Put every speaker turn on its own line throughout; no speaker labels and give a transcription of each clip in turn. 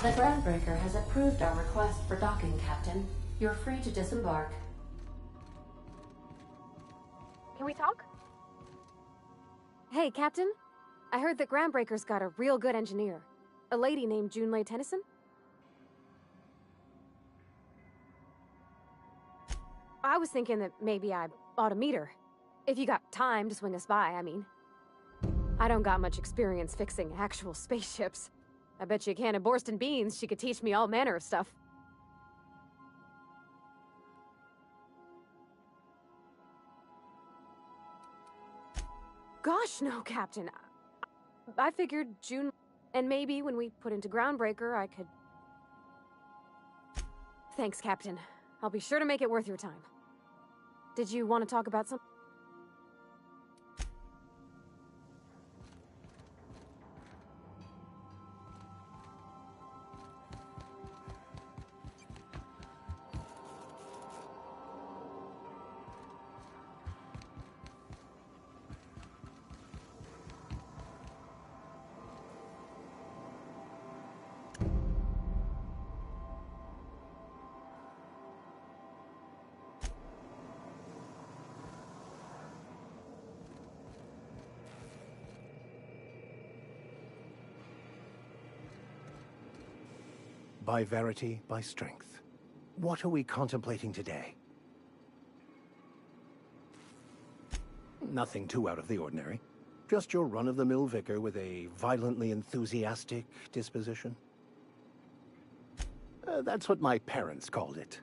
The Groundbreaker has approved our request for docking, Captain. You're free to disembark.
Can we talk? Hey, Captain. I heard that Groundbreaker's got a real good engineer. A lady named Junlei Tennyson? I was thinking that maybe I ought to meet her. If you got time to swing us by, I mean. I don't got much experience fixing actual spaceships. I bet you a can of Borston beans she could teach me all manner of stuff. Gosh, no, Captain. I figured June... And maybe when we put into Groundbreaker, I could... Thanks, Captain. I'll be sure to make it worth your time. Did you want to talk about something?
By verity, by strength. What are we contemplating today? Nothing too out of the ordinary. Just your run-of-the-mill vicar with a violently enthusiastic disposition. That's what my parents called it.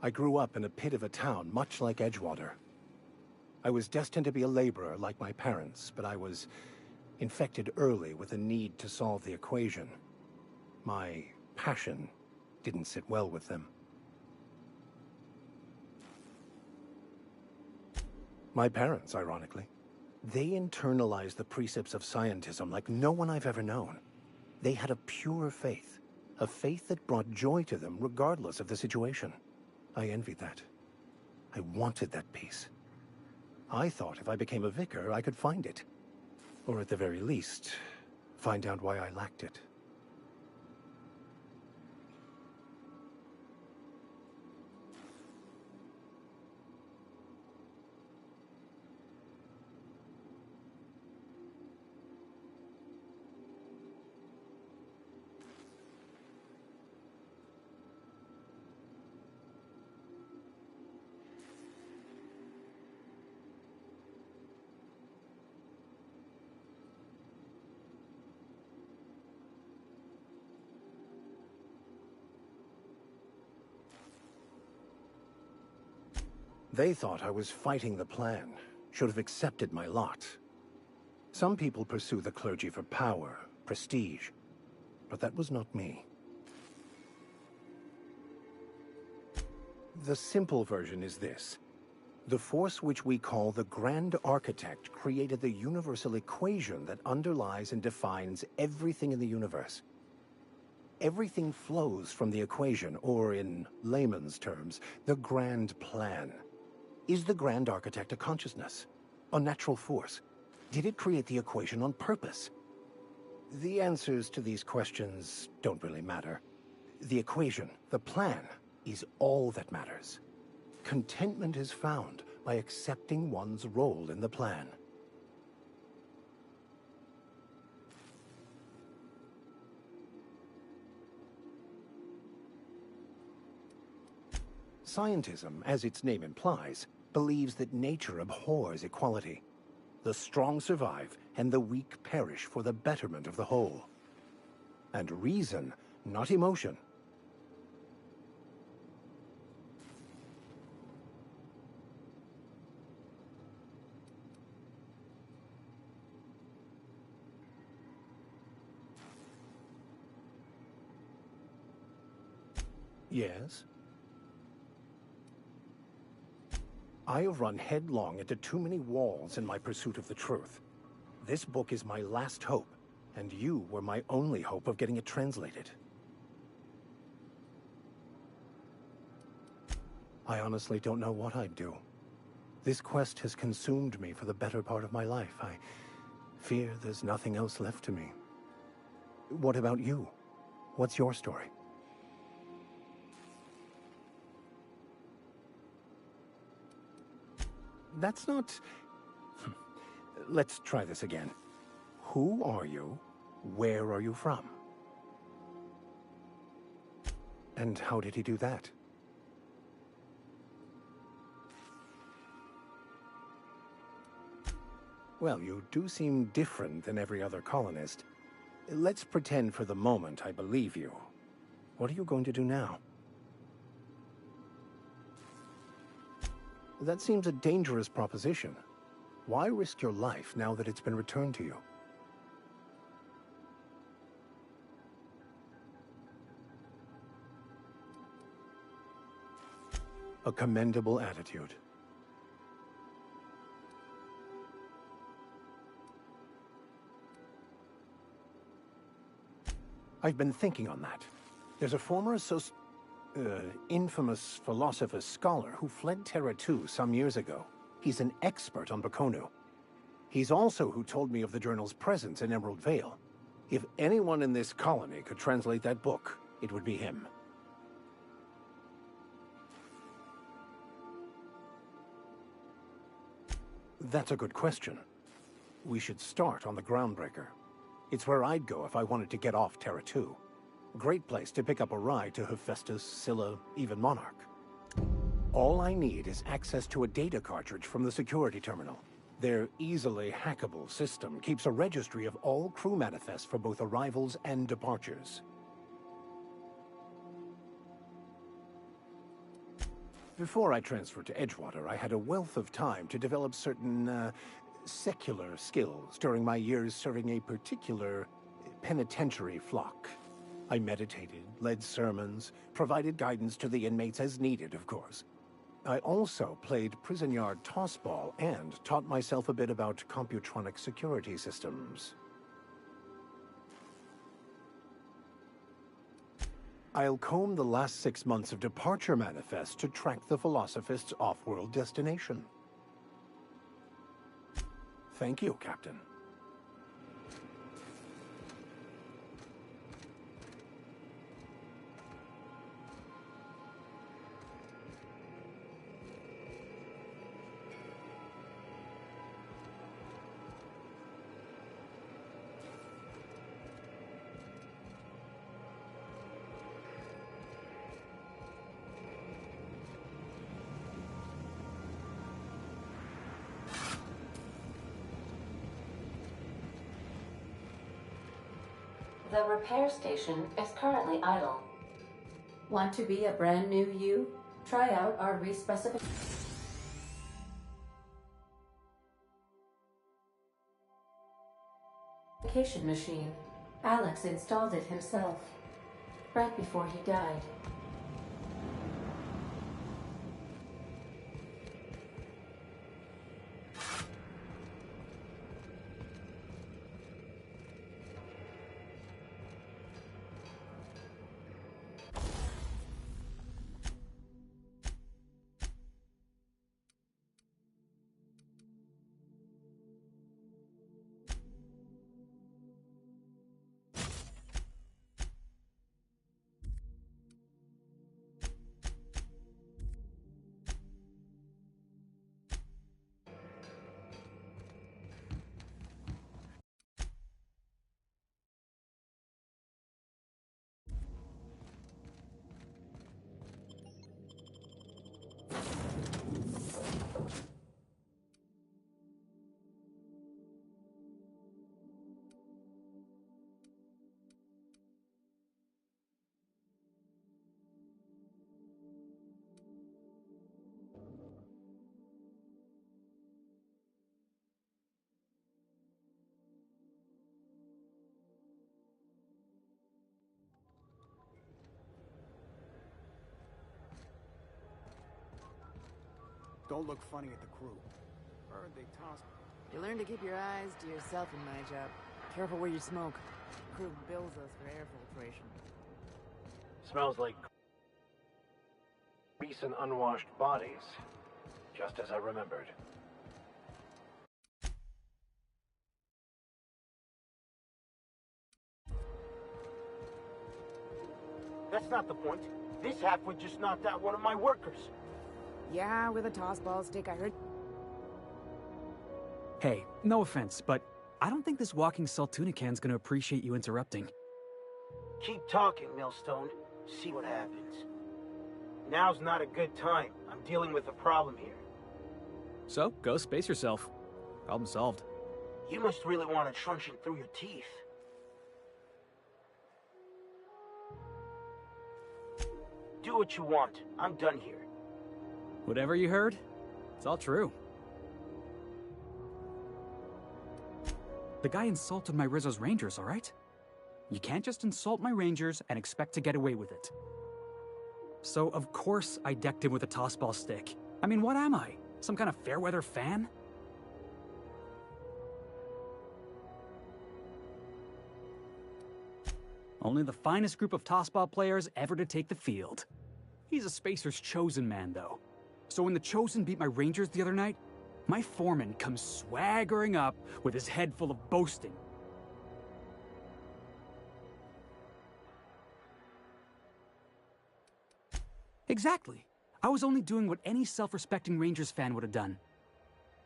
I grew up in a pit of a town, much like Edgewater. I was destined to be a laborer like my parents, but I was infected early with a need to solve the equation. My passion didn't sit well with them. My parents, ironically. They internalized the precepts of scientism like no one I've ever known. They had a pure faith, a faith that brought joy to them regardless of the situation. I envied that. I wanted that peace. I thought if I became a vicar, I could find it. Or at the very least, find out why I lacked it. They thought I was fighting the plan, should have accepted my lot. Some people pursue the clergy for power, prestige, but that was not me. The simple version is this. The force which we call the Grand Architect created the universal equation that underlies and defines everything in the universe. Everything flows from the equation, or in layman's terms, the grand plan. Is the Grand Architect a consciousness? A natural force? Did it create the equation on purpose? The answers to these questions don't really matter. The equation, the plan, is all that matters. Contentment is found by accepting one's role in the plan. Scientism, as its name implies, believes that nature abhors equality. The strong survive, and the weak perish for the betterment of the whole. And reason, not emotion. Yes? I have run headlong into too many walls in my pursuit of the truth. This book is my last hope, and you were my only hope of getting it translated. I honestly don't know what I'd do. This quest has consumed me for the better part of my life. I fear there's nothing else left to me. What about you? What's your story? That's not... Let's try this again. Who are you? Where are you from? And how did he do that? Well, you do seem different than every other colonist. Let's pretend for the moment I believe you. What are you going to do now? That seems a dangerous proposition. Why risk your life now that it's been returned to you? A commendable attitude. I've been thinking on that. There's a former infamous philosopher scholar who fled Terra 2 some years ago. He's an expert on Bakonu. He's also who told me of the journal's presence in Emerald Vale. If anyone in this colony could translate that book, it would be him. That's a good question. We should start on the Groundbreaker. It's where I'd go if I wanted to get off Terra 2. Great place to pick up a ride to Hephaestus, Scylla, even Monarch. All I need is access to a data cartridge from the security terminal. Their easily hackable system keeps a registry of all crew manifests for both arrivals and departures. Before I transferred to Edgewater, I had a wealth of time to develop certain, secular skills during my years serving a particular penitentiary flock. I meditated, led sermons, provided guidance to the inmates as needed, of course. I also played prison yard tossball and taught myself a bit about computronic security systems. I'll comb the last 6 months of departure manifests to track the Philosophist's off-world destination. Thank you, Captain.
The repair station is currently idle. Want to be a brand new you? Try out our respecification machine. Alex installed it himself, right before he died.
Don't look funny at the crew. Heard they toss.
You learn to keep your eyes to yourself in my job. Careful where you smoke. Crew bills us for air filtration.
Smells like grease and unwashed bodies, just as I remembered.
That's not the point. This halfwit just knocked out one of my workers.
Yeah, with a tossball stick, I heard.
Hey, no offense, but I don't think this walking Saltunican's gonna appreciate you interrupting.
Keep talking, Millstone. See what happens. Now's not a good time. I'm dealing with a problem here.
So, go space yourself. Problem solved.
You must really want to truncheon through your teeth. Do what you want. I'm done here.
Whatever you heard, it's all true. The guy insulted my Rizzo's Rangers, alright? You can't just insult my Rangers and expect to get away with it. So, of course, I decked him with a tossball stick. I mean, what am I? Some kind of fair-weather fan? Only the finest group of tossball players ever to take the field. He's a Spacer's chosen man, though. So when the Chosen beat my Rangers the other night, my foreman comes swaggering up with his head full of boasting. Exactly. I was only doing what any self-respecting Rangers fan would have done.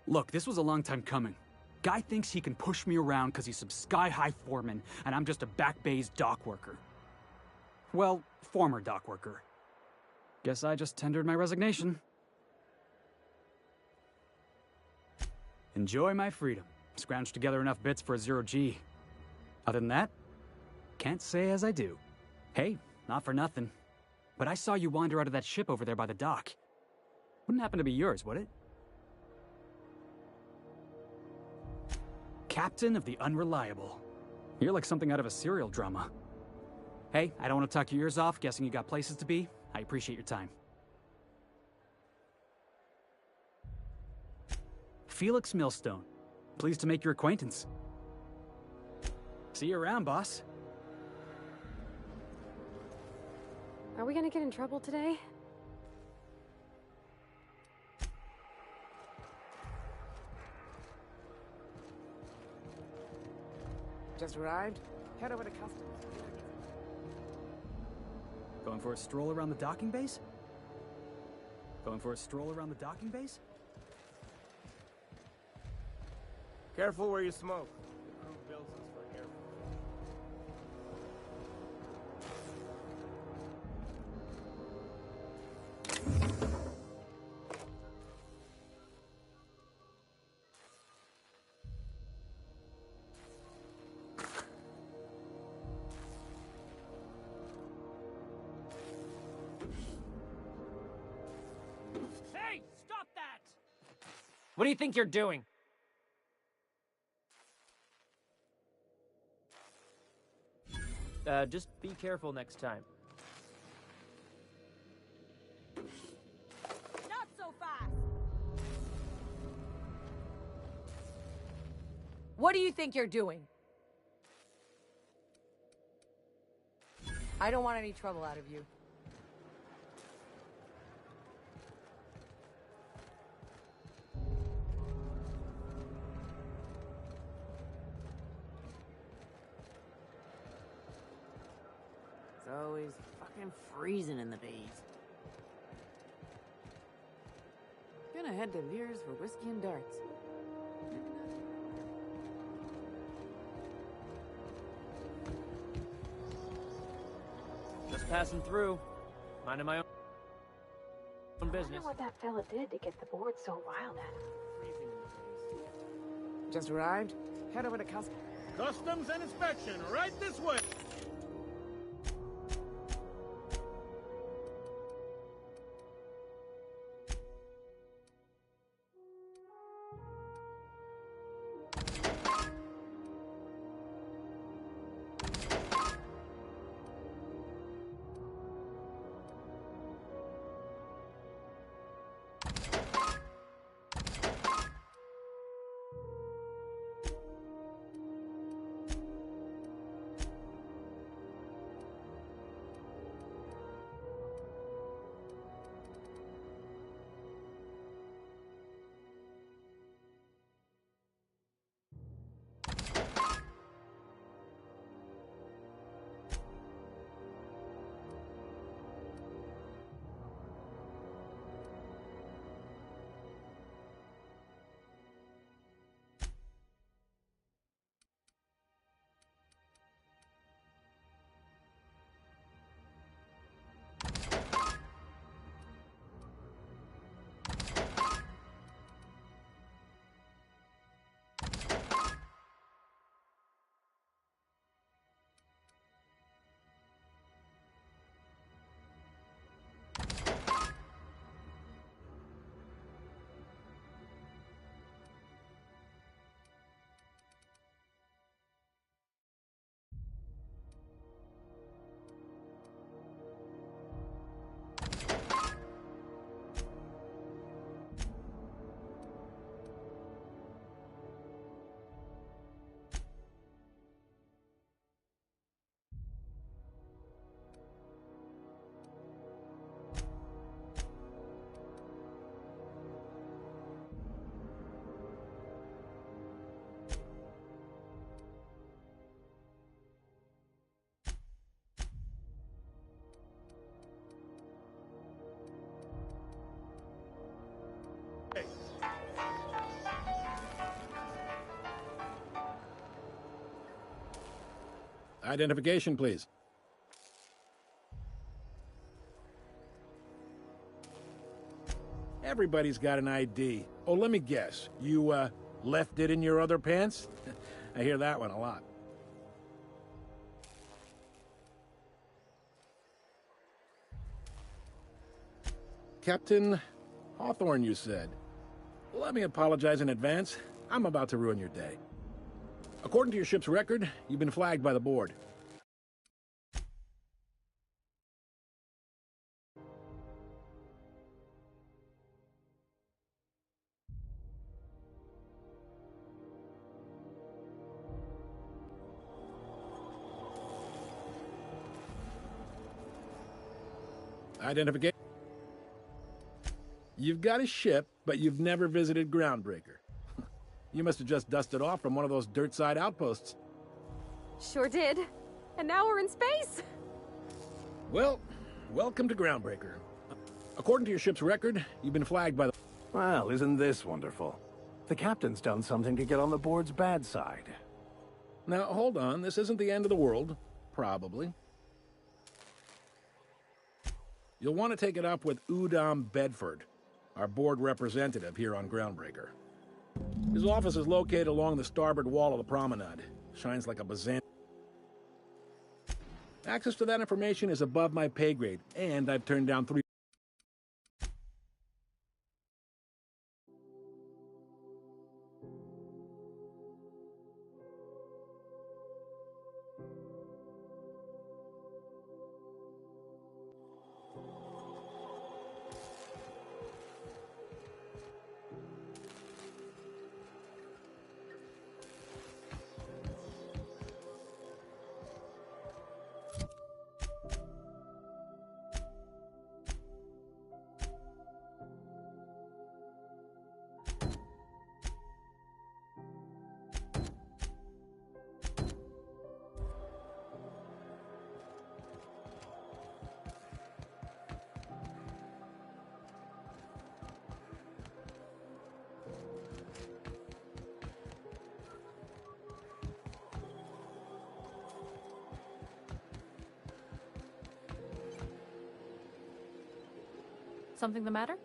Look, this was a long time coming. Guy thinks he can push me around because he's some sky-high foreman, and I'm just a back bay's dock worker. Well, former dock worker. Guess I just tendered my resignation. Enjoy my freedom. Scrounged together enough bits for a 0G. Other than that, can't say as I do. Hey, not for nothing. But I saw you wander out of that ship over there by the dock. Wouldn't happen to be yours, would it? Captain of the Unreliable. You're like something out of a serial drama. Hey, I don't want to talk your ears off, guessing you got places to be. I appreciate your time. Felix Millstone. Pleased to make your acquaintance. See you around, boss.
Are we gonna get in trouble today?
Just arrived? Head over to customs.
Going for a stroll around the docking base? Going for a stroll around the docking base?
Careful where you smoke. The crew builds us for airflow.
Hey! Stop that! What do you think you're doing? Just be careful next time.
Not so fast! What do you think you're doing? I don't want any trouble out of you. It's always fucking freezing in the bays. Gonna head to Veers for whiskey and darts.
Just passing through. Minding my own
I
business.
wonder what that fella did to get the board so riled at him.
Just arrived? Head over to customs.
Customs and inspection, right this way.
Identification, please. Everybody's got an ID. Oh, let me guess. You, left it in your other pants? I hear that one a lot. Captain Hawthorne, you said. Let me apologize in advance. I'm about to ruin your day. According to your ship's record, you've been flagged by the board. Identification. You've got a ship, but you've never visited Groundbreaker. You must have just dusted off from one of those dirt-side outposts.
Sure did. And now we're in space!
Well, welcome to Groundbreaker. According to your ship's record, you've been flagged by the...
Well, isn't this wonderful? The captain's done something to get on the board's bad side.
Now, hold on. This isn't the end of the world. Probably. You'll want to take it up with Udom Bedford, our board representative here on Groundbreaker. His office is located along the starboard wall of the promenade. Shines like a bazan. Access to that information is above my pay grade, and I've turned down 3...
Something the matter?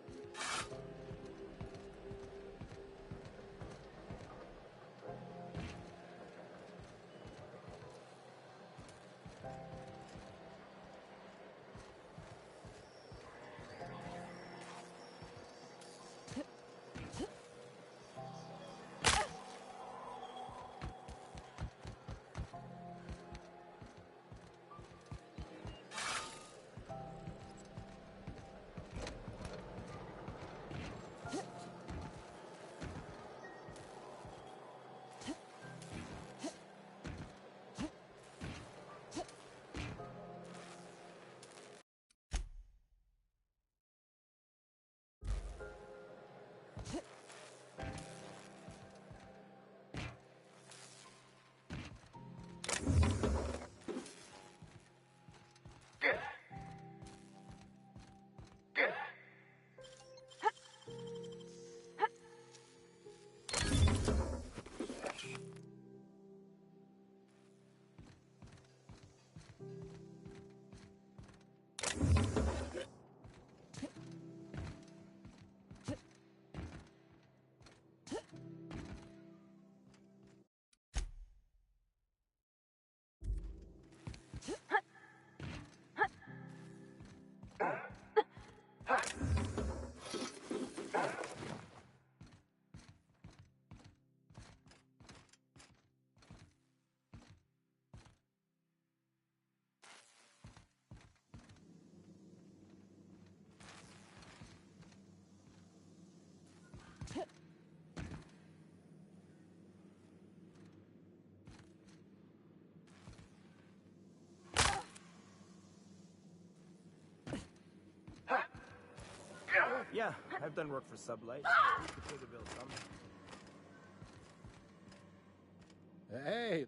Yeah, I've done work for Sublight. You could pay the bill some.
Hey!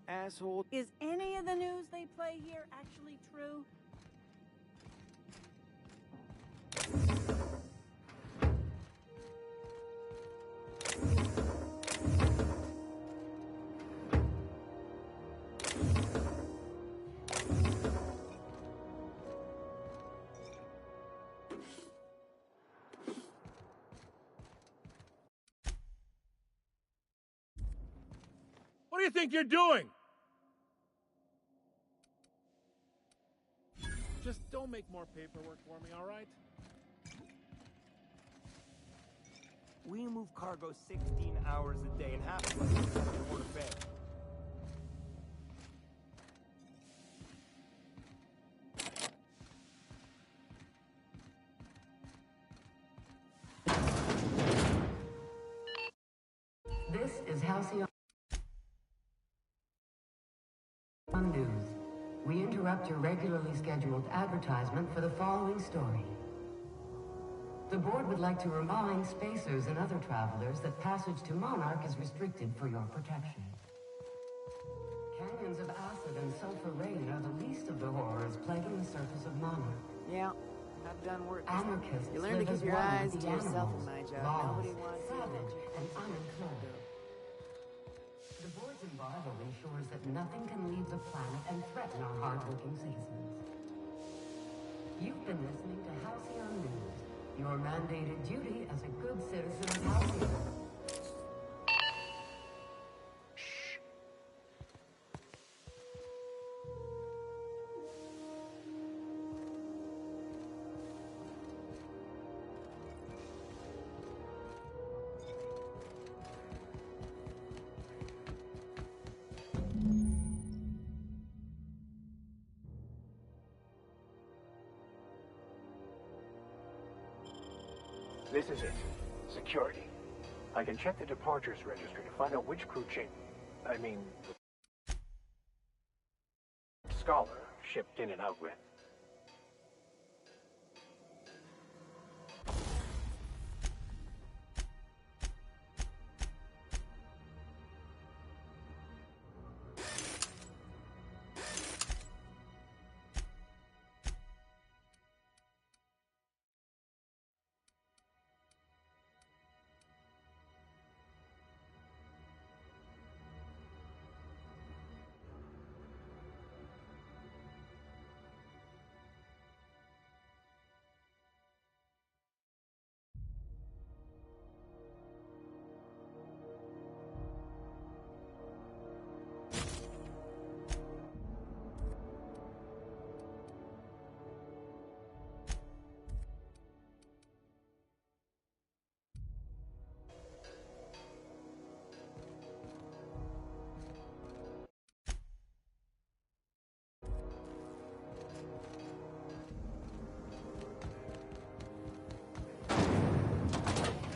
Asshole.
Is any of the news they play here actually true?
you think you're doing? Just don't make more paperwork for me, all right?
We move cargo 16 hours a day, and half of us is in Port of Bay.
This is Halcyon News. We interrupt your regularly scheduled advertisement for the following story. The board would like to remind spacers and other travelers that passage to Monarch is restricted for your protection. Canyons of acid and sulfur rain are the least of the horrors plaguing the surface of Monarch.
Yeah, I've done work.
Anarchists
You learn to
live as
keep your
one
eyes
with
to
the
yourself
animals,
in my job.
lawless,
Nobody wants you
savage,
to
and unincluded. The board's embargo ensures that nothing can leave the planet and threaten our hardworking citizens. You've been listening to Halcyon News, your mandated duty as a good citizen of Halcyon.
This is it. Security. I can check the departures registry to find out which crew Scholar shipped in and out with.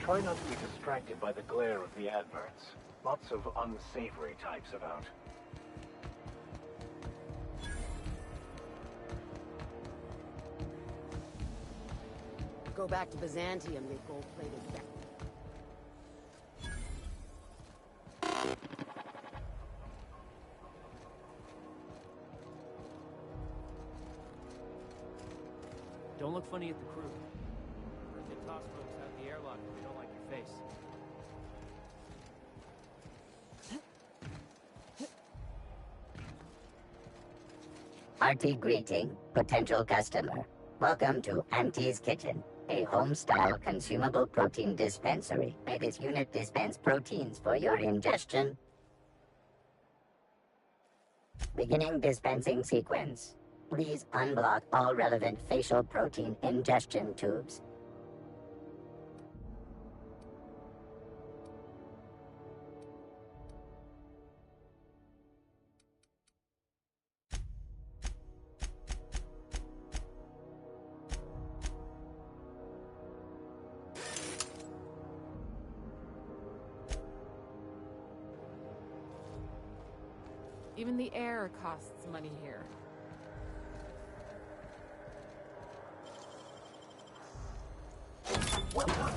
Try not to be distracted by the glare of the adverts. Lots of unsavory types about.
Go back to Byzantium, you gold-plated back.
Don't look funny at the crew. They toss folks out the airlock if they don't like your face.
Hearty greeting, potential customer. Welcome to Auntie's Kitchen, a home-style consumable protein dispensary. May this unit dispense proteins for your ingestion. Beginning dispensing sequence. Please unblock all relevant facial protein ingestion tubes.
Even the air costs money here.
Well done.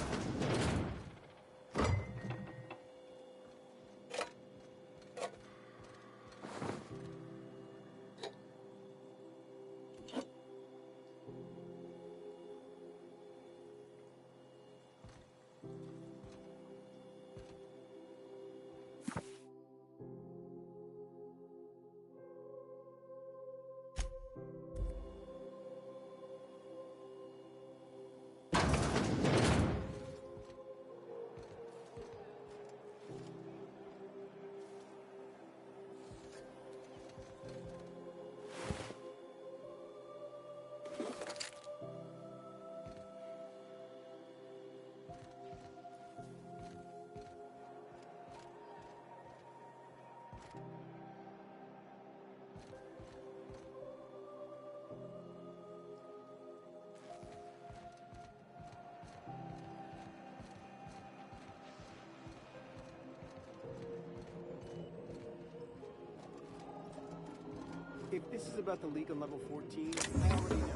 If this is about the League on level 14, I already know.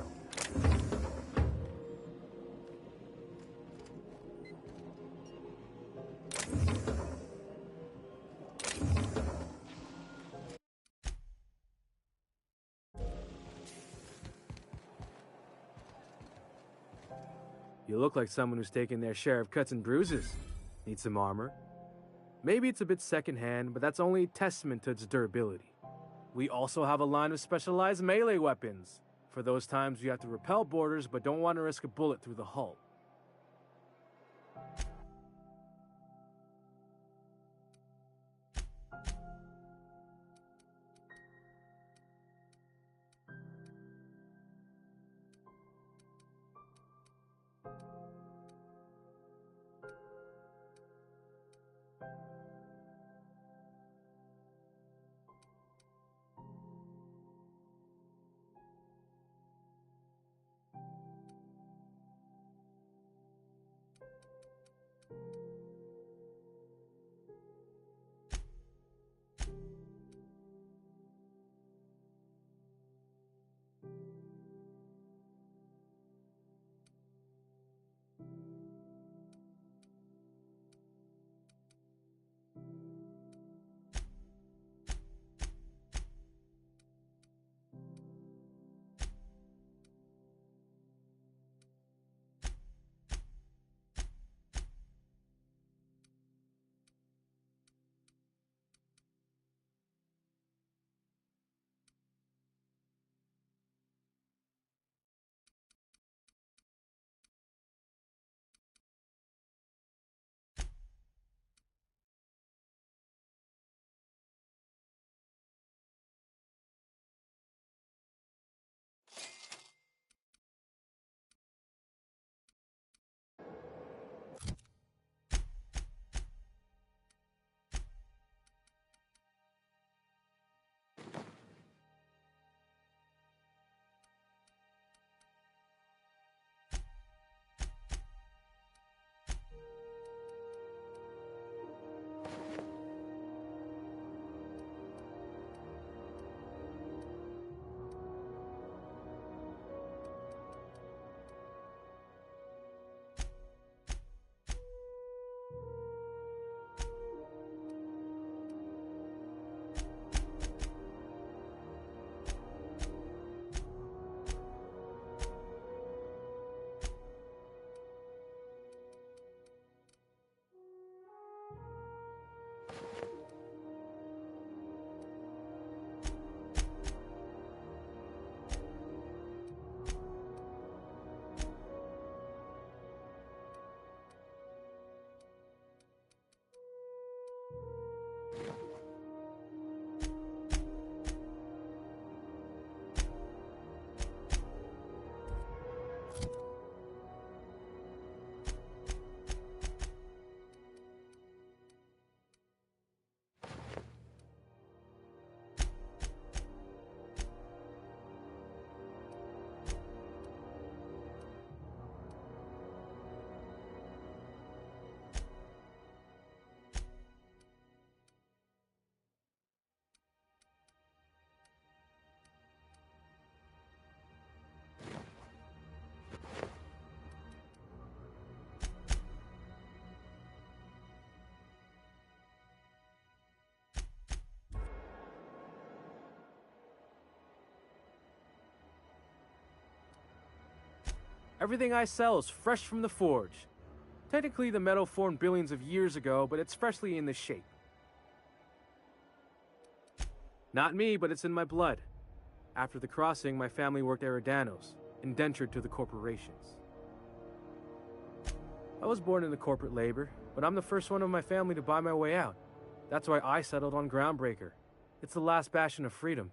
You look like someone who's taken their share of cuts and bruises. Need some armor? Maybe it's a bit secondhand, but that's only a testament to its durability. We also have a line of specialized melee weapons, for those times you have to repel boarders but don't want to risk a bullet through the hull. Everything I sell is fresh from the forge. Technically, the metal formed billions of years ago, but it's freshly in this shape. Not me, but it's in my blood. After the crossing, my family worked Eridanos, indentured to the corporations. I was born into corporate labor, but I'm the first one of my family to buy my way out. That's why I settled on Groundbreaker. It's the last bastion of freedom.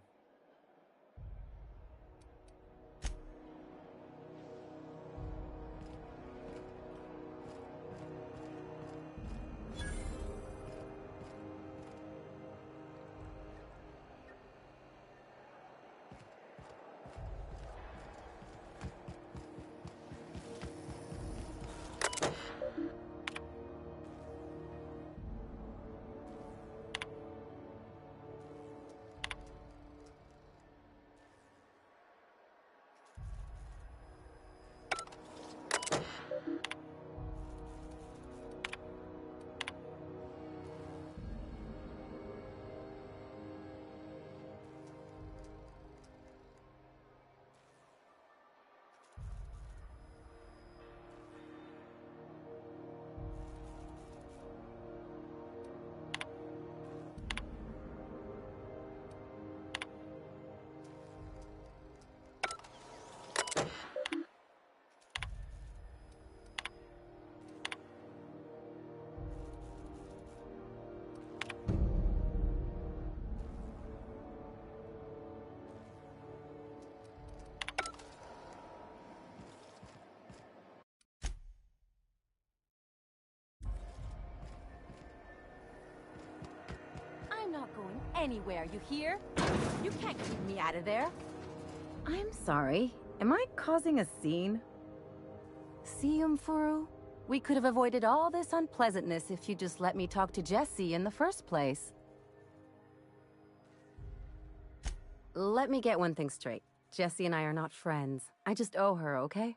anywhere, you hear? You can't keep me out of there.
I'm sorry. Am I causing a scene?
See, Furu? We could have avoided all this unpleasantness if you just let me talk to Jessie in the first place.
Let me get one thing straight. Jessie and I are not friends. I just owe her, okay?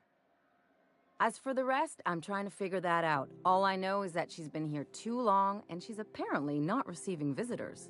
As for the rest, I'm trying to figure that out. All I know is that she's been here too long, and she's apparently not receiving visitors.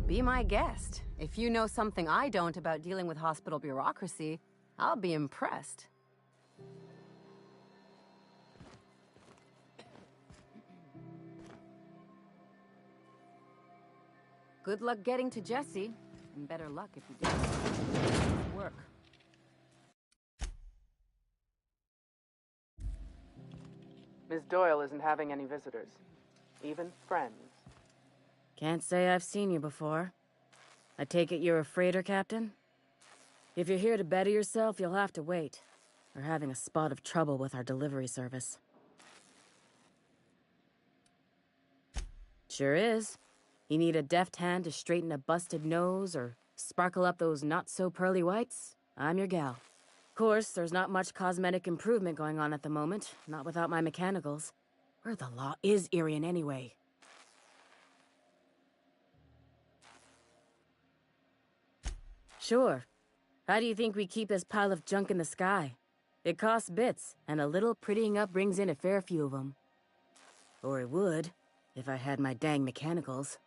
Be my guest. If you know something I don't about dealing with hospital bureaucracy, I'll be impressed. Good luck getting to Jessie, and better luck if you do. Work.
Ms. Doyle isn't having any visitors. Even friends.
Can't say I've seen you before. I take it you're a freighter captain? If you're here to better yourself, you'll have to wait. We're having a spot of trouble with our delivery service. Sure is. You need a deft hand to straighten a busted nose or sparkle up those not-so-pearly whites? I'm your gal. Of course, there's not much cosmetic improvement going on at the moment, not without my mechanicals. Where the law is Irian anyway? Sure. How do you think we keep this pile of junk in the sky? It costs bits, and a little prettying up brings in a fair few of them. Or it would, if I had my dang mechanicals.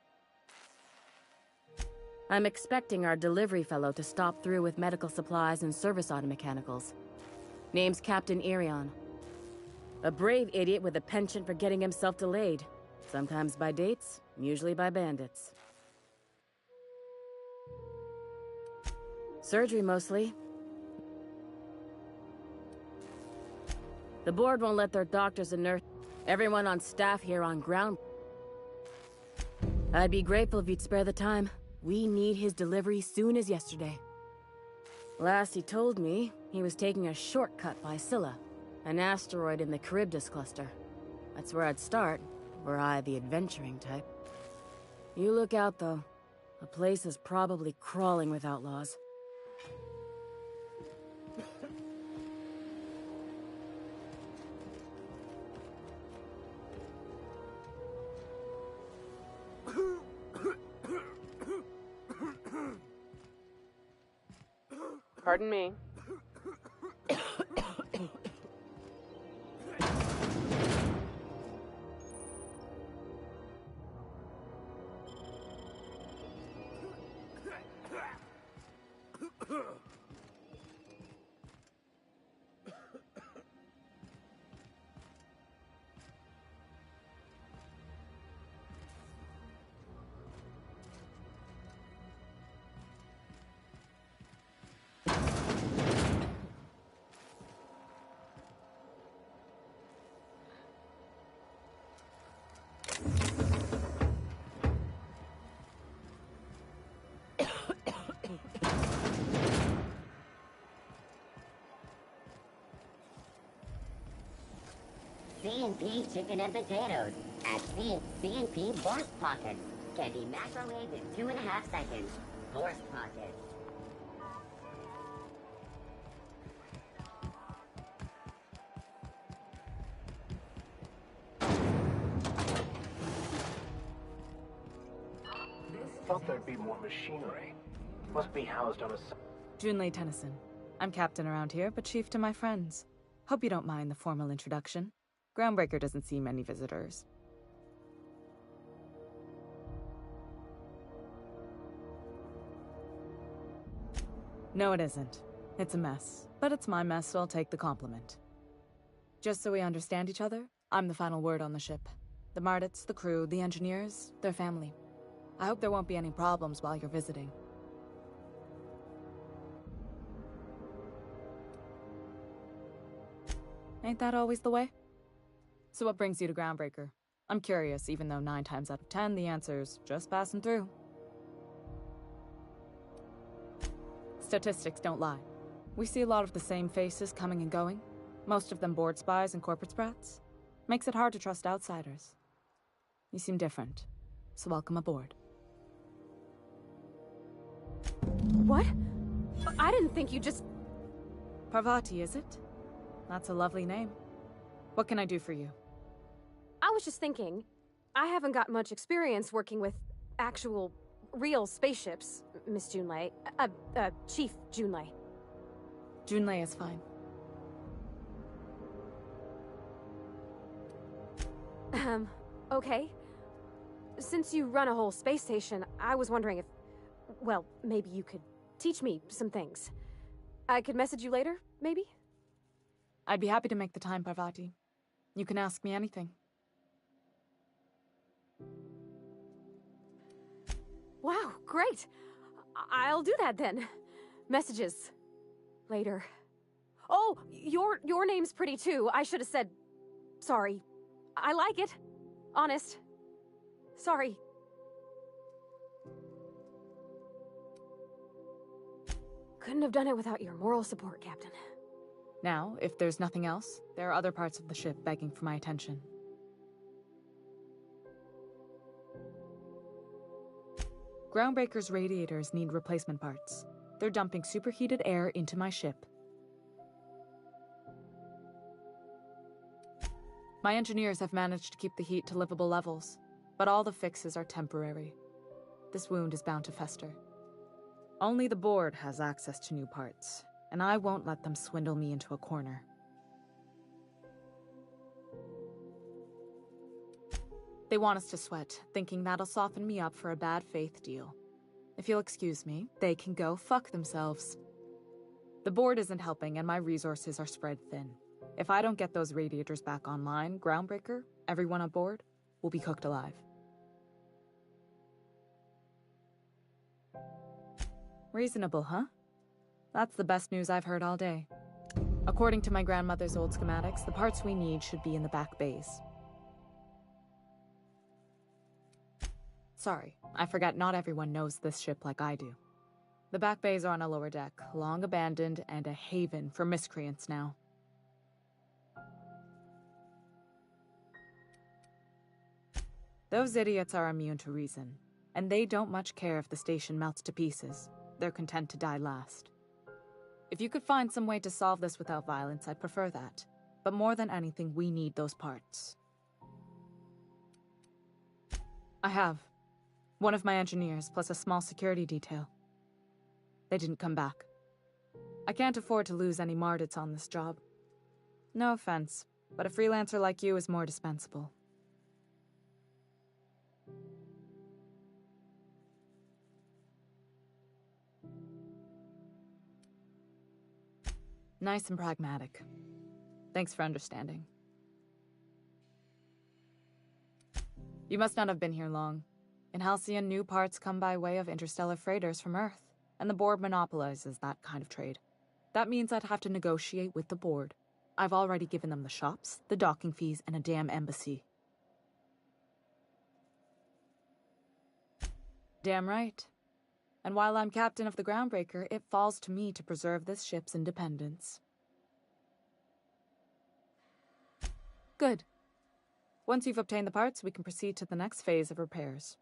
I'm expecting our delivery fellow to stop through with medical supplies and service auto mechanicals. Name's Captain Irion. A brave idiot with a penchant for getting himself delayed. Sometimes by dates, usually by bandits. Surgery, mostly. The board won't let their doctors and nurses, everyone on staff here on ground. I'd be grateful if you'd spare the time. We need his delivery soon as yesterday. Last he told me, he was taking a shortcut by Scylla, an asteroid in the Charybdis cluster. That's where I'd start, were I the adventuring type. You look out, though. The place is probably crawling with outlaws.
Pardon me.
C&P chicken and potatoes at C&P Borscht Pockets. Can be microwaved in 2.5 seconds. Borscht Pockets.
Thought there'd be more machinery. Must be housed on a...
Junlei Tennyson. I'm captain around here, but chief to my friends. Hope you don't mind the formal introduction. Groundbreaker doesn't see many visitors. No, it isn't. It's a mess. But it's my mess, so I'll take the compliment. Just so we understand each other, I'm the final word on the ship. The Mardits, the crew, the engineers, their family. I hope there won't be any problems while you're visiting. Ain't that always the way? So what brings you to Groundbreaker? I'm curious, even though 9 times out of 10 the answer's just passing through. Statistics don't lie. We see a lot of the same faces coming and going, most of them board spies and corporate sprats. Makes it hard to trust outsiders. You seem different, so welcome aboard.
What? I didn't think you just...
Parvati, is it? That's a lovely name. What can I do for you?
I was just thinking, I haven't got much experience working with actual, real spaceships, Miss Junlei. Chief Junlei.
Junlei is fine.
Okay. Since you run a whole space station, I was wondering if... Well, maybe you could teach me some things. I could message you later, maybe?
I'd be happy to make the time, Parvati. You can ask me anything.
Wow, great. I'll do that then. Messages. Later. Oh, your name's pretty too. I should have said... Sorry. I like it. Honest. Sorry. Couldn't have done it without your moral support, Captain.
Now, if there's nothing else, there are other parts of the ship begging for my attention. Groundbreaker's radiators need replacement parts. They're dumping superheated air into my ship. My engineers have managed to keep the heat to livable levels, but all the fixes are temporary. This wound is bound to fester. Only the board has access to new parts, and I won't let them swindle me into a corner. They want us to sweat, thinking that'll soften me up for a bad faith deal. If you'll excuse me, they can go fuck themselves. The board isn't helping, and my resources are spread thin. If I don't get those radiators back online, Groundbreaker, everyone aboard, will be cooked alive. Reasonable, huh? That's the best news I've heard all day. According to my grandmother's old schematics, the parts we need should be in the back bays. Sorry, I forgot not everyone knows this ship like I do. The back bays are on a lower deck, long abandoned and a haven for miscreants now. Those idiots are immune to reason, and they don't much care if the station melts to pieces. They're content to die last. If you could find some way to solve this without violence, I'd prefer that. But more than anything, we need those parts. I have. One of my engineers, plus a small security detail. They didn't come back. I can't afford to lose any Mardits on this job. No offense, but a freelancer like you is more dispensable. Nice and pragmatic. Thanks for understanding. You must not have been here long. In Halcyon, new parts come by way of interstellar freighters from Earth, and the board monopolizes that kind of trade. That means I'd have to negotiate with the board. I've already given them the shops, the docking fees, and a damn embassy. Damn right. And while I'm captain of the Groundbreaker, it falls to me to preserve this ship's independence. Good. Once you've obtained the parts, we can proceed to the next phase of repairs.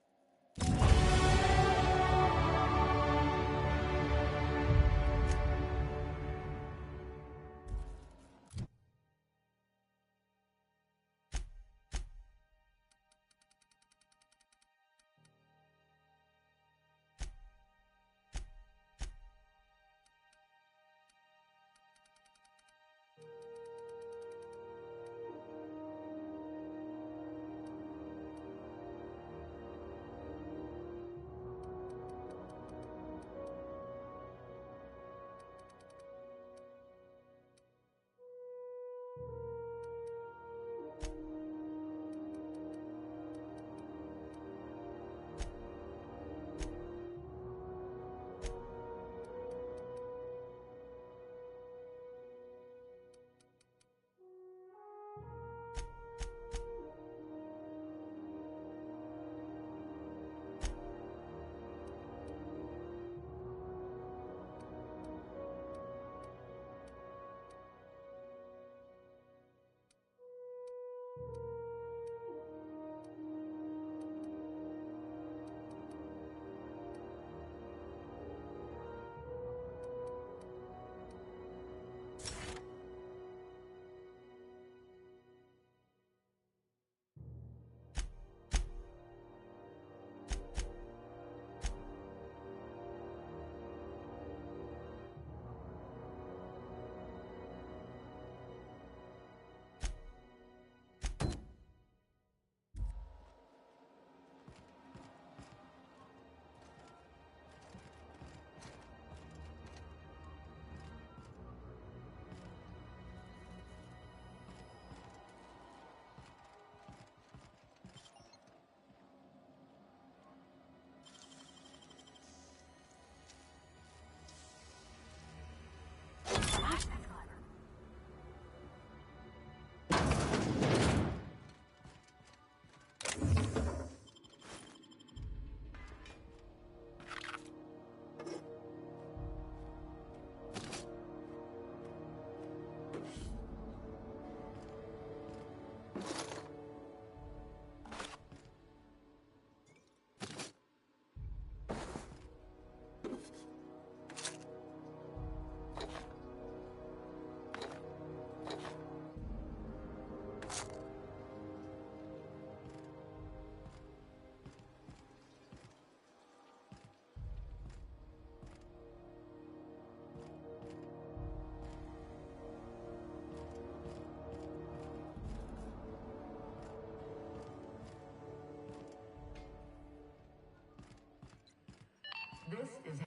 This is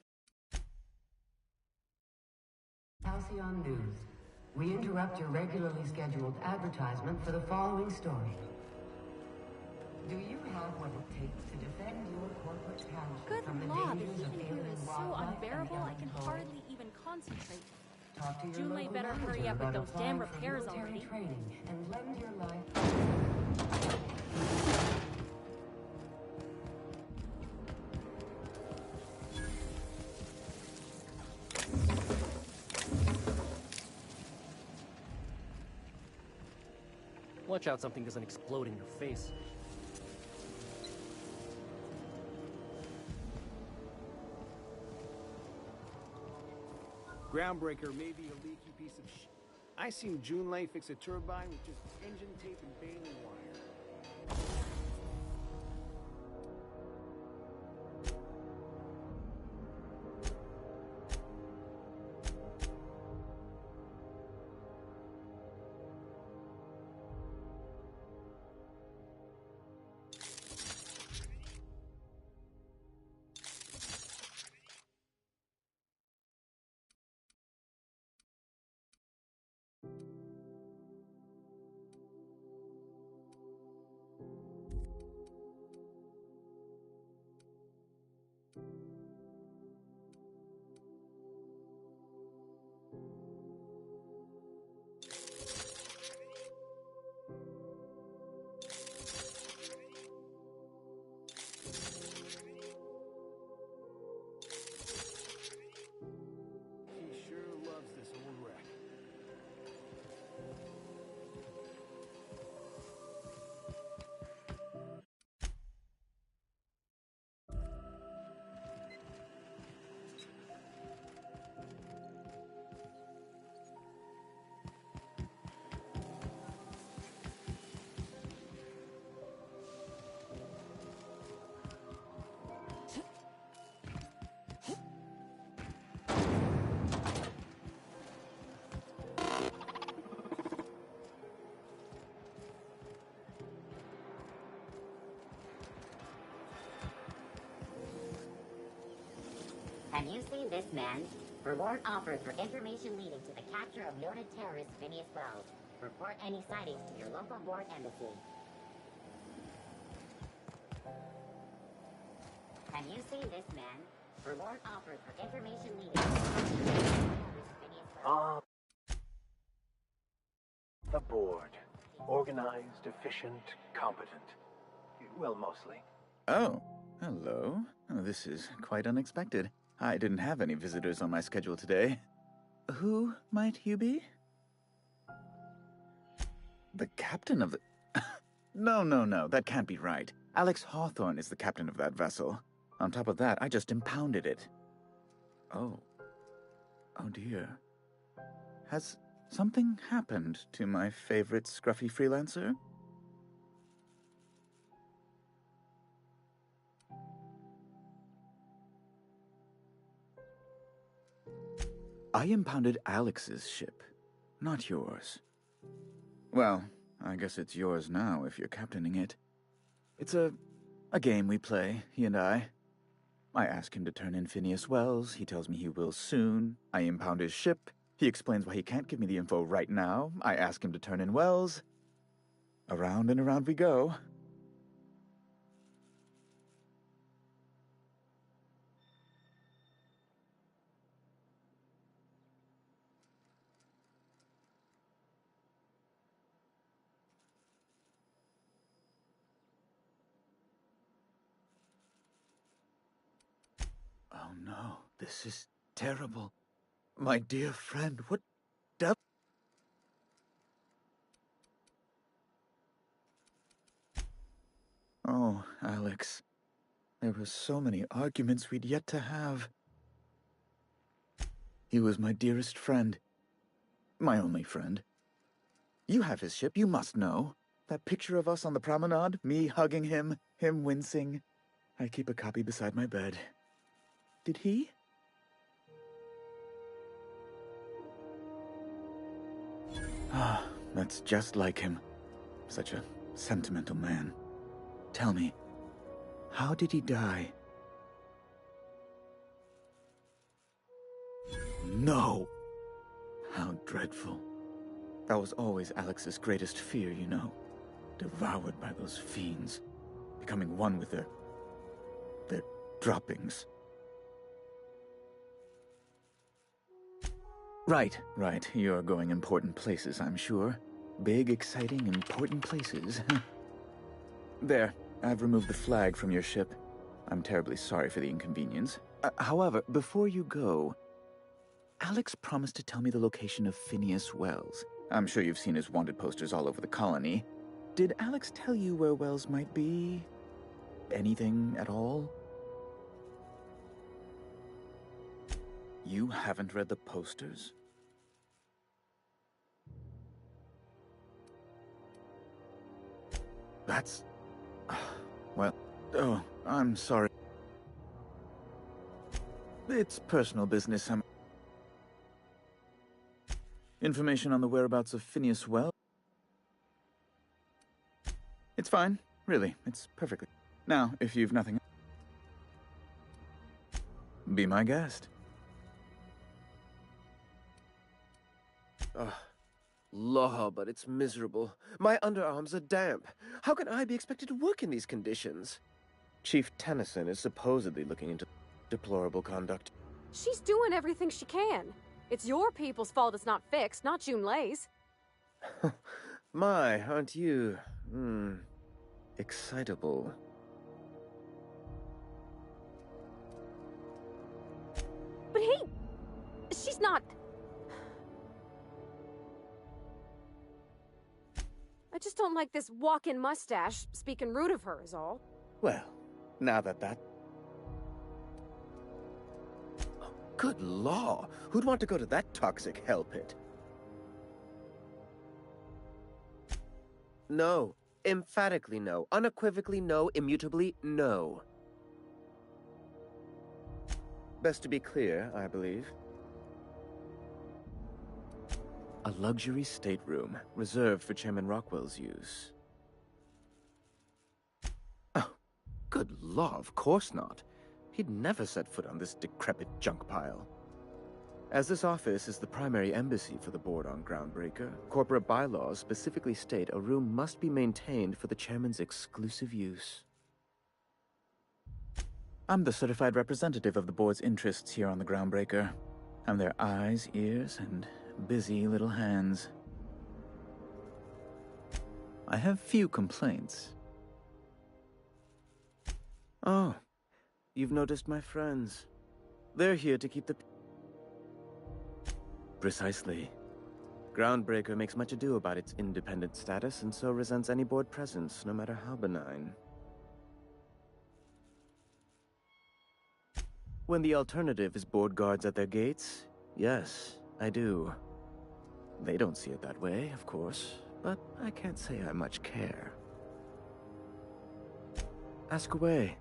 Halcyon News. We interrupt your regularly scheduled advertisement for the following story. Do you have what it takes to defend your corporate township from the dangers of alien wildlife
unbearable,
and
I can hardly even concentrate.
Talk to your
Junlei
local
better hurry
manager
up with
about
those damn
applying for
repairs
military
already.
training and lend your life.
Watch out something doesn't explode in your face.
Groundbreaker may be a leaky piece of shit. I seen Junlei fix a turbine with just engine tape and baling wire.
Have you seen this man? Reward offered for information leading to the capture of noted terrorist Phineas Wells. Report any sightings to your local board embassy. Have you seen this man? Reward offered for information leading to the capture of noted terrorist Phineas Wells.
The board. Organized, efficient, competent. Well, mostly.
Oh, hello. Oh, this is quite unexpected. I didn't have any visitors on my schedule today. Who might you be? The captain of the... No, that can't be right. Alex Hawthorne is the captain of that vessel. On top of that, I just impounded it. Oh. Oh dear. Has something happened to my favorite scruffy freelancer? I impounded Alex's ship, not yours. Well, I guess it's yours now if you're captaining it. It's a game we play, he and I. I ask him to turn in Phineas Wells, he tells me he will soon. I impound his ship, he explains why he can't give me the info right now. I ask him to turn in Wells. Around and around we go. Oh no, this is terrible. My dear friend, what devil? Oh, Alex. There were so many arguments we'd yet to have. He was my dearest friend. My only friend. You have his ship, you must know. That picture of us on the promenade, me hugging him, him wincing. I keep a copy beside my bed. Did he? Ah, that's just like him. Such a sentimental man. Tell me, how did he die? No! How dreadful. That was always Alex's greatest fear, you know. Devoured by those fiends. Becoming one with their droppings. Right. You're going important places, I'm sure. Big, exciting, important places. There, I've removed the flag from your ship. I'm terribly sorry for the inconvenience. However, before you go, Alex promised to tell me the location of Phineas Wells. I'm sure you've seen his wanted posters all over the colony. Did Alex tell you where Wells might be? Anything at all? You haven't read the posters? That's... Well, oh, I'm sorry. It's personal business. Information on the whereabouts of Phineas Wells? It's fine, really. It's perfectly... Now, if you've nothing... Be my guest.
Ugh. Law, but it's miserable. My underarms are damp. How can I be expected to work in these conditions? Chief Tennyson is supposedly looking into deplorable conduct.
She's doing everything she can. It's your people's fault it's not fixed, not June Lay's.
My, aren't you, excitable.
But hey, she's not... I just don't like this walk-in mustache speaking rude of her is all.
Well, now that... Oh, good law! Who'd want to go to that toxic hell pit? No. Emphatically no. Unequivocally no. Immutably no. Best to be clear, I believe.
A luxury stateroom, reserved for Chairman Rockwell's use.
Oh, good law, of course not. he'd never set foot on this decrepit junk pile. As this office is the primary embassy for the board on Groundbreaker, corporate bylaws specifically state a room must be maintained for the chairman's exclusive use.
I'm the certified representative of the board's interests here on the Groundbreaker. I'm their eyes, ears, and busy little hands. I have few complaints.
Oh, you've noticed my friends. They're here to keep the... Precisely. Groundbreaker makes much ado about its independent status and so resents any board presence, no matter how benign. When the alternative is board guards at their gates, yes, I do. They don't see it that way, of course, but I can't say I much care. Ask away.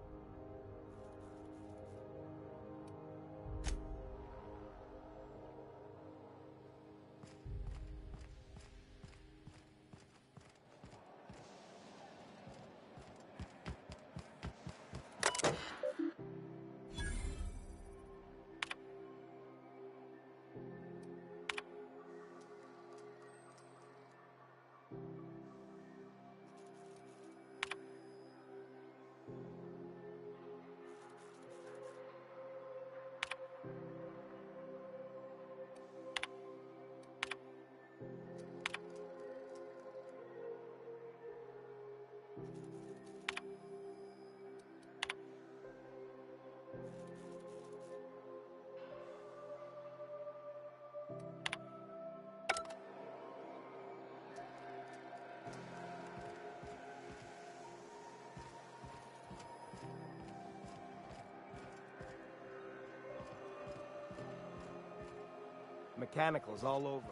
Mechanicals all over.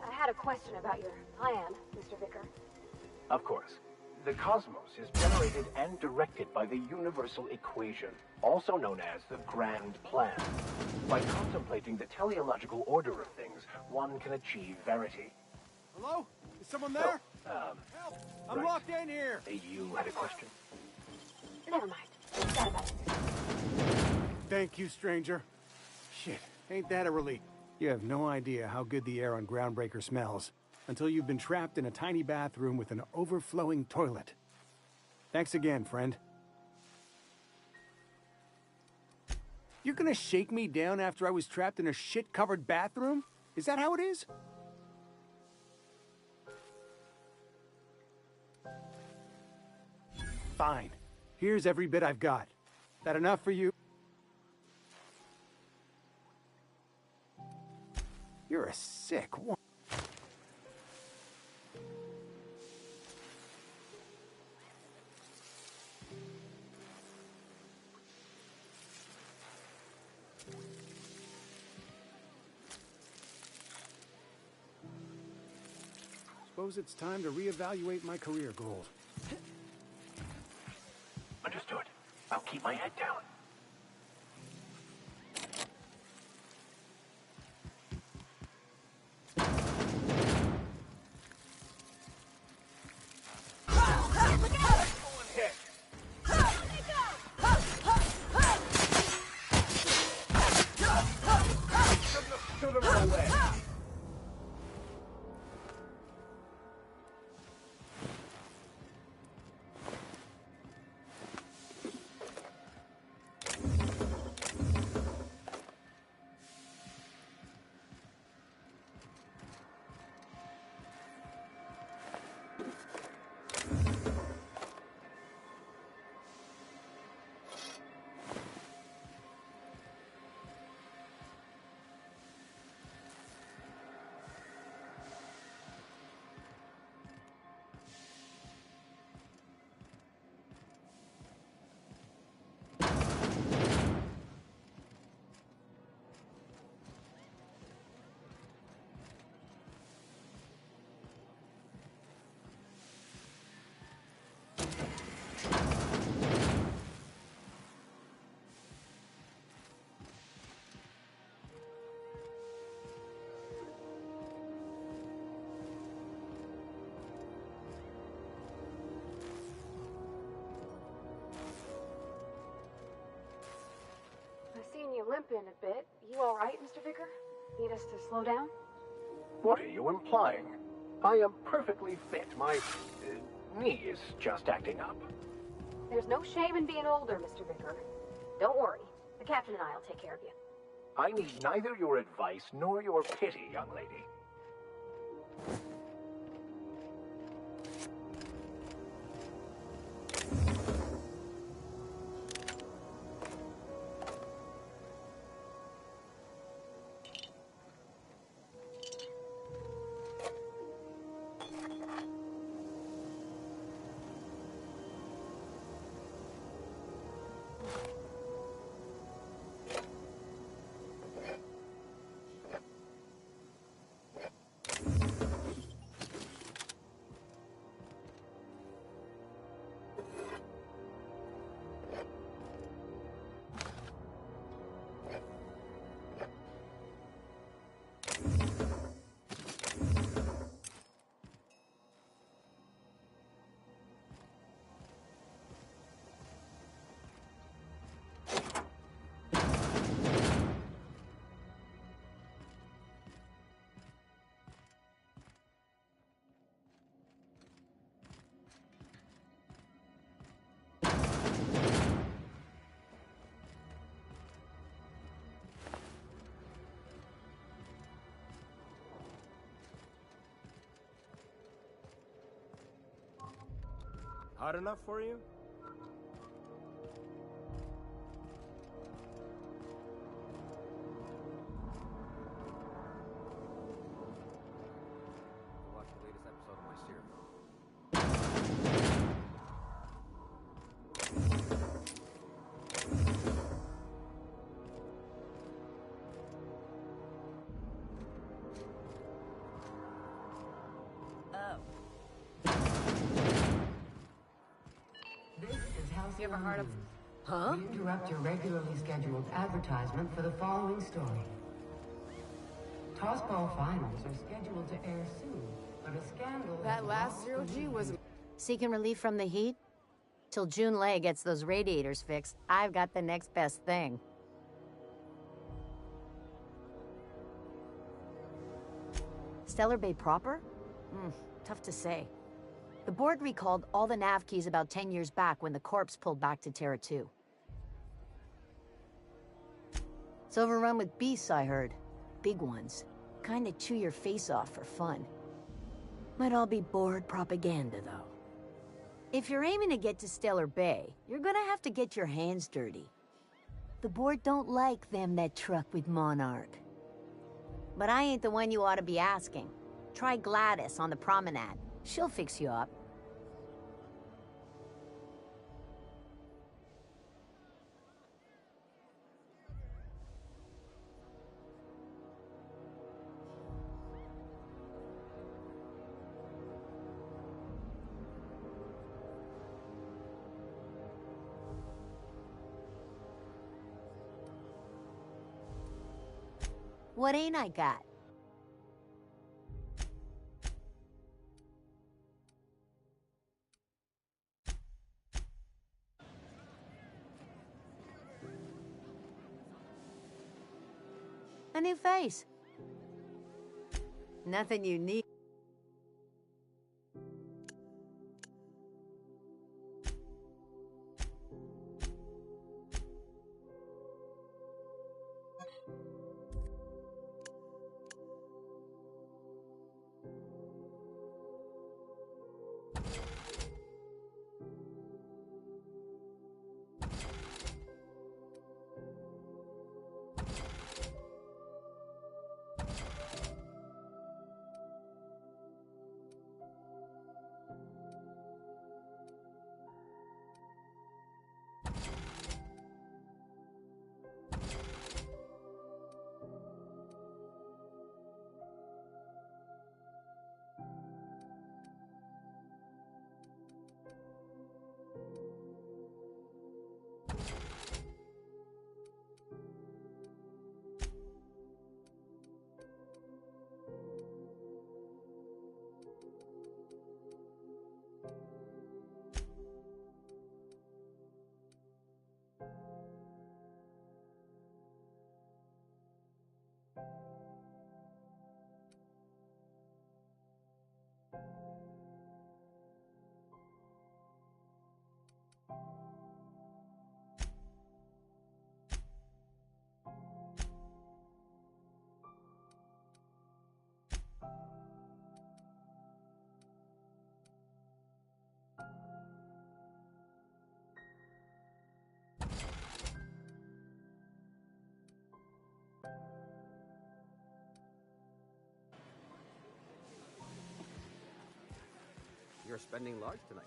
I had a question about your plan, Mr. Vicker.
Of course. The cosmos is generated and directed by the universal equation, also known as the Grand Plan. By contemplating the teleological order of things, one can achieve verity.
Hello? Is someone there?
Oh,
Help! I'm
right.
locked in here!
You had a question?
Never mind. Forget about it.
Thank you, stranger. Shit, ain't that a relief? You have no idea how good the air on Groundbreaker smells until you've been trapped in a tiny bathroom with an overflowing toilet. Thanks again, friend. You're gonna shake me down after I was trapped in a shit-covered bathroom? Is that how it is? Fine. Here's every bit I've got. That enough for you? You're a sick one. Suppose it's time to reevaluate my career goals.
Understood. I'll keep my head down.
limping a bit. You all right, Mr. Vicker? Need us to slow down?
What are you implying? I am perfectly fit. My knee is just acting up.
There's no shame in being older, Mr. Vicker. Don't worry. The captain and I'll take care of you.
I need neither your advice nor your pity, young lady.
Hot enough for you?
Watch the latest episode of my series.
You ever heard of... Huh? We interrupt your regularly scheduled advertisement for the following story. Tossball finals are scheduled to air soon, but a scandal...
That last zero G was...
Seeking relief from the heat? Till June Lay gets those radiators fixed, I've got the next best thing. Stellar Bay proper? Tough to say. The board recalled all the nav keys about 10 years back when the corpse pulled back to Terra 2. It's overrun with beasts, I heard. Big ones. Kinda chew your face off for fun. Might all be board propaganda, though. If you're aiming to get to Stellar Bay, you're gonna have to get your hands dirty. The board don't like them that truck with Monarch. But I ain't the one you ought to be asking. Try Gladys on the promenade. She'll fix you up. What ain't I got? A new face. Nothing unique.
You're spending large tonight.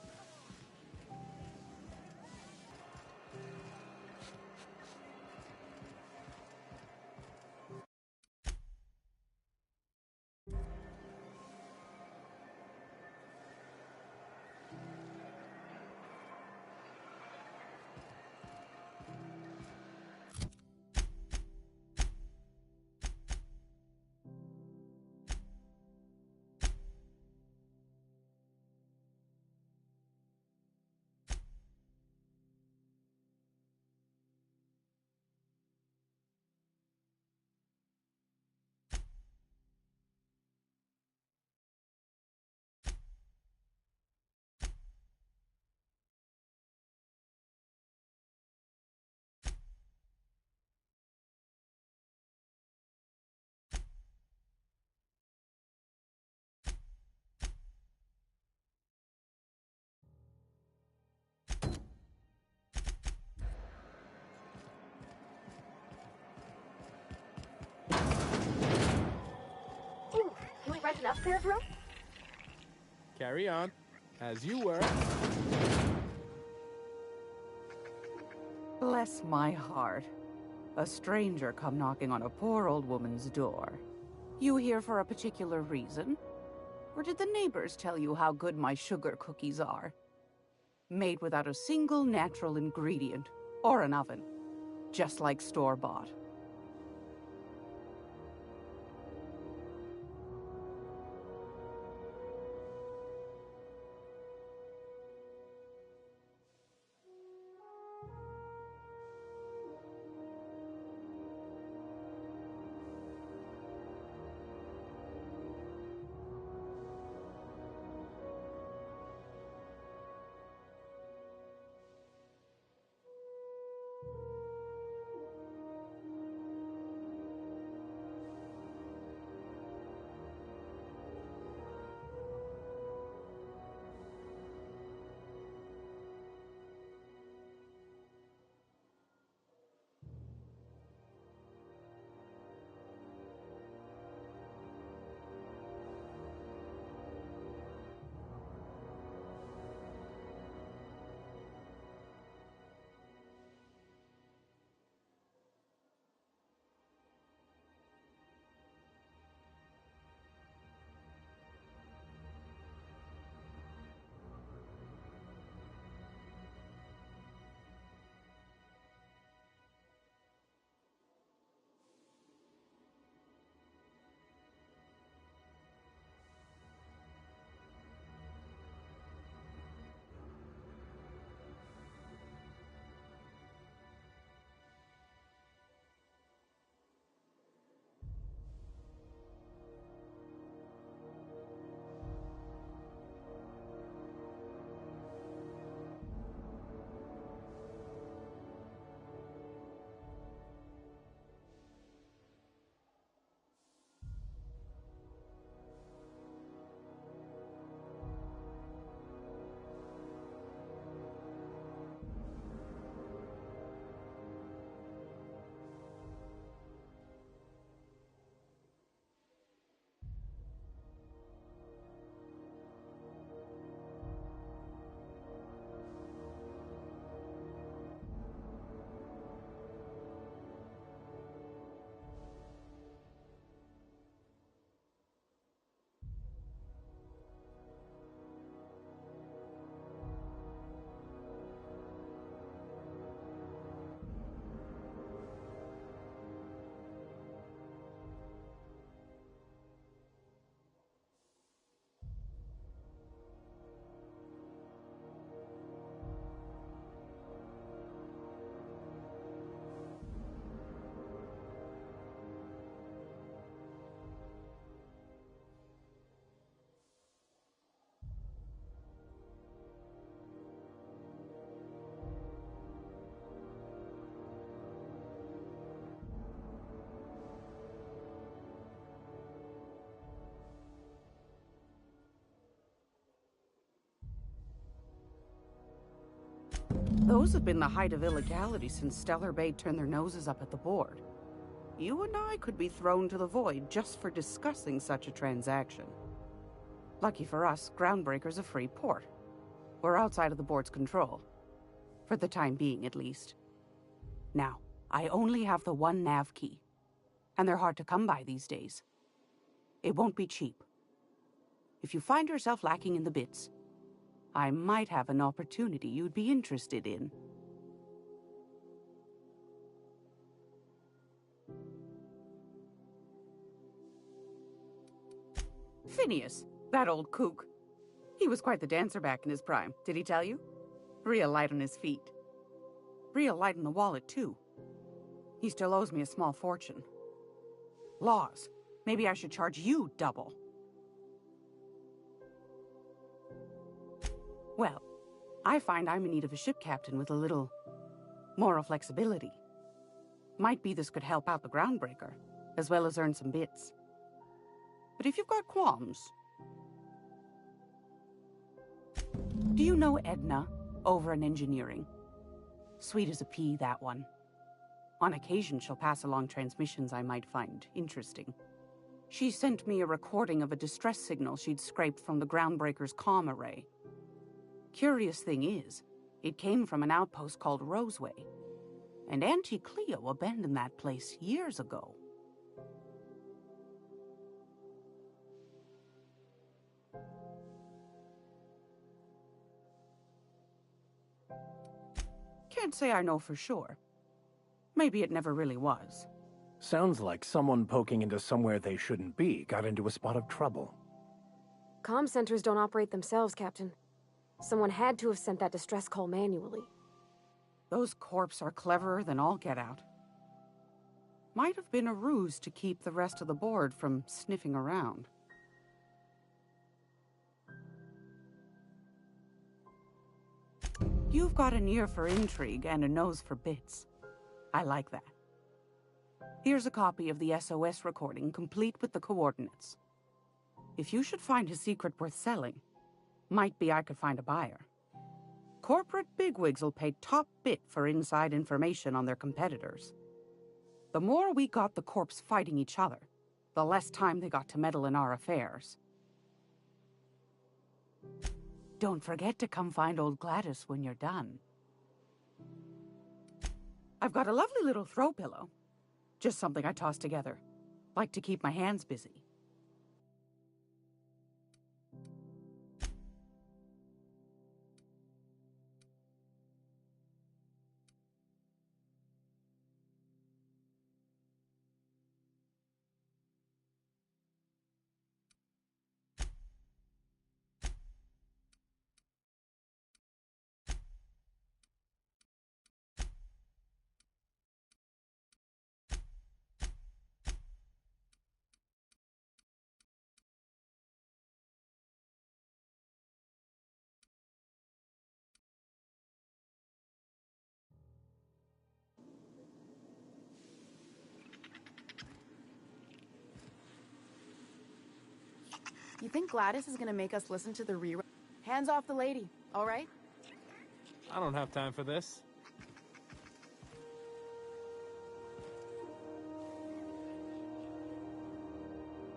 Can we rent an upstairs room?
Carry on, as you were.
Bless my heart. A stranger come knocking on a poor old woman's door. You here for a particular reason? Or did the neighbors tell you how good my sugar cookies are? Made without a single natural ingredient, or an oven. Just like store-bought. Those have been the height of illegality since Stellar Bay turned their noses up at the board. You and I could be thrown to the void just for discussing such a transaction. Lucky for us, Groundbreaker's a free port. We're outside of the board's control. For the time being, at least. Now, I only have the one nav key. And they're hard to come by these days. It won't be cheap. If you find yourself lacking in the bits, I might have an opportunity you'd be interested in. Phineas, that old kook. He was quite the dancer back in his prime, did he tell you? Real light on his feet. Real light in the wallet, too. He still owes me a small fortune. Laws. Maybe I should charge you double. Well, I find I'm in need of a ship captain with a little moral flexibility. Might be this could help out the Groundbreaker, as well as earn some bits. But if you've got qualms... Do you know Edna, over in engineering? Sweet as a pea, that one. On occasion, she'll pass along transmissions I might find interesting. She sent me a recording of a distress signal she'd scraped from the Groundbreaker's comm array. Curious thing is, it came from an outpost called Roseway. And Auntie Cleo abandoned that place years ago. Can't say I know for sure. Maybe it never really was.
Sounds like someone poking into somewhere they shouldn't be got into a spot of trouble.
Comm centers don't operate themselves, Captain. Someone had to have sent that distress call manually.
Those corps are cleverer than all get out. Might have been a ruse to keep the rest of the board from sniffing around. You've got an ear for intrigue and a nose for bits. I like that. Here's a copy of the SOS recording, complete with the coordinates. If you should find a secret worth selling, might be I could find a buyer. Corporate bigwigs will pay top bit for inside information on their competitors. The more we got the corps fighting each other, the less time they got to meddle in our affairs. Don't forget to come find old Gladys when you're done. I've got a lovely little throw pillow. Just something I toss together. Like to keep my hands busy.
You think Gladys is gonna make us listen to the rerun? Hands off the lady, all right?
I don't have time for this.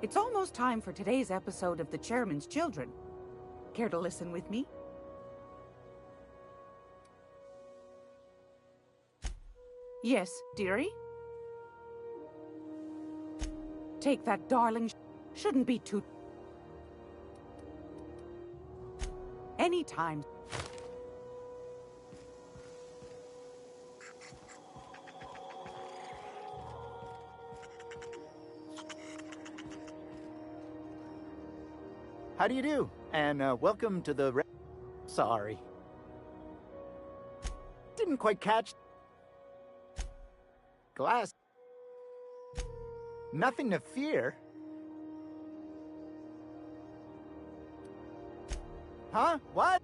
It's almost time for today's episode of The Chairman's Children. Care to listen with me? Yes, dearie? Take that, darling. Shouldn't be too... Anytime.
How do you do? And welcome to the... Sorry. Didn't quite catch... Glass. Nothing to fear. Huh? What?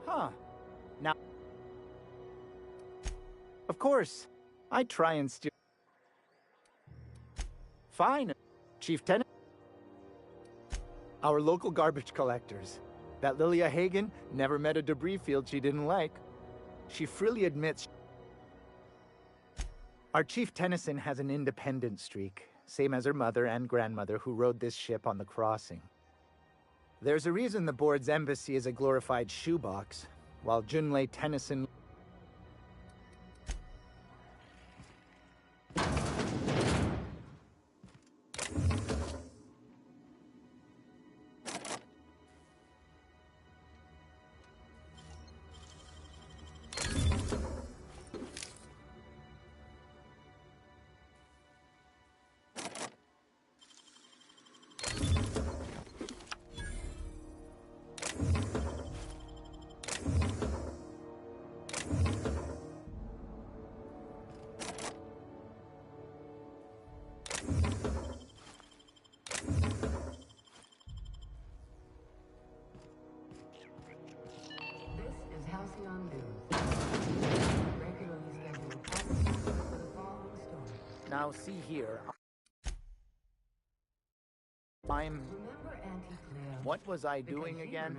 Huh. Now... Of course. I try and steer... Fine. Chief Tenant. Our local garbage collectors. That Lilia Hagen never met a debris field she didn't like. She freely admits... Our Chief Tennyson has an independent streak, same as her mother and grandmother who rode this ship on the crossing. There's a reason the board's embassy is a glorified shoebox, while Junlei Tennyson... Now see here. What was I doing again?